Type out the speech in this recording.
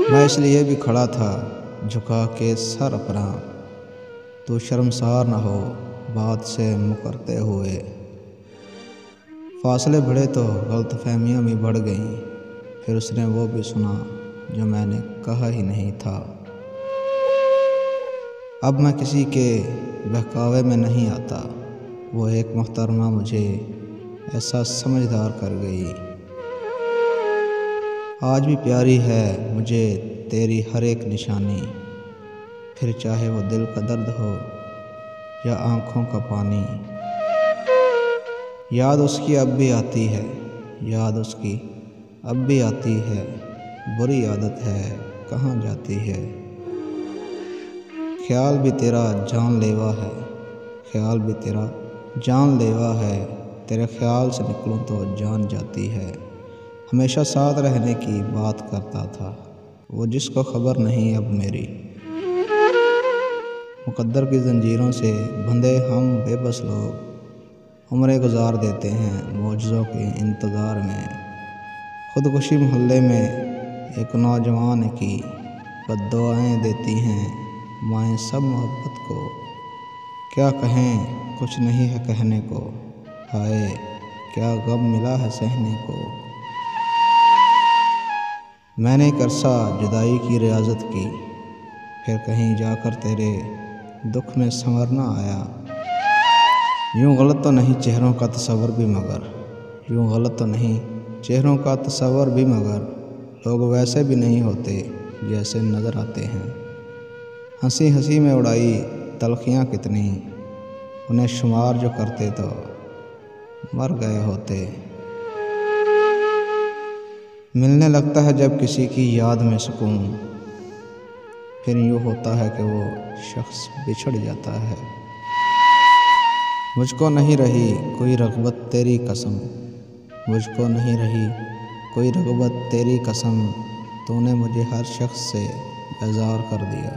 मैं इसलिए भी खड़ा था झुका के सर अपना, तू शर्मसार न हो बात से मुकरते हुए। फासले बढ़े तो गलतफहमियाँ भी बढ़ गईं, फिर उसने वो भी सुना जो मैंने कहा ही नहीं था। अब मैं किसी के बहकावे में नहीं आता, वो एक मोहतरमा मुझे ऐसा समझदार कर गई। आज भी प्यारी है मुझे तेरी हर एक निशानी, फिर चाहे वो दिल का दर्द हो या आँखों का पानी। याद उसकी अब भी आती है, याद उसकी अब भी आती है, बुरी आदत है कहाँ जाती है। ख्याल भी तेरा जानलेवा है, ख्याल भी तेरा जानलेवा है, तेरे ख्याल से निकलूं तो जान जाती है। हमेशा साथ रहने की बात करता था वो, जिसको खबर नहीं अब मेरी। मुकद्दर की जंजीरों से बंधे हम बेबस लोग उम्रें गुजार देते हैं मौजज़ों के इंतज़ार में। खुदकुशी मोहल्ले में एक नौजवान की बद्दुआएं देती हैं माएँ सब मोहब्बत को। क्या कहें कुछ नहीं है कहने को, हाय क्या गम मिला है सहने को। मैंने एक अरसा जुदाई की रियाज़त की, फिर कहीं जाकर तेरे दुख में संवरना आया। यूँ गलत तो नहीं चेहरों का तस्वर भी मगर, यूँ गलत तो नहीं चेहरों का तस्वर भी मगर, लोग वैसे भी नहीं होते जैसे नज़र आते हैं। हंसी हंसी में उड़ाई तलखियाँ कितनी, उन्हें शुमार जो करते तो मर गए होते। मिलने लगता है जब किसी की याद में सुकून, फिर यूँ होता है कि वो शख्स बिछड़ जाता है। मुझको नहीं रही कोई रग़बत तेरी कसम, मुझको नहीं रही कोई रग़बत तेरी कसम, तूने मुझे हर शख्स से बेज़ार कर दिया।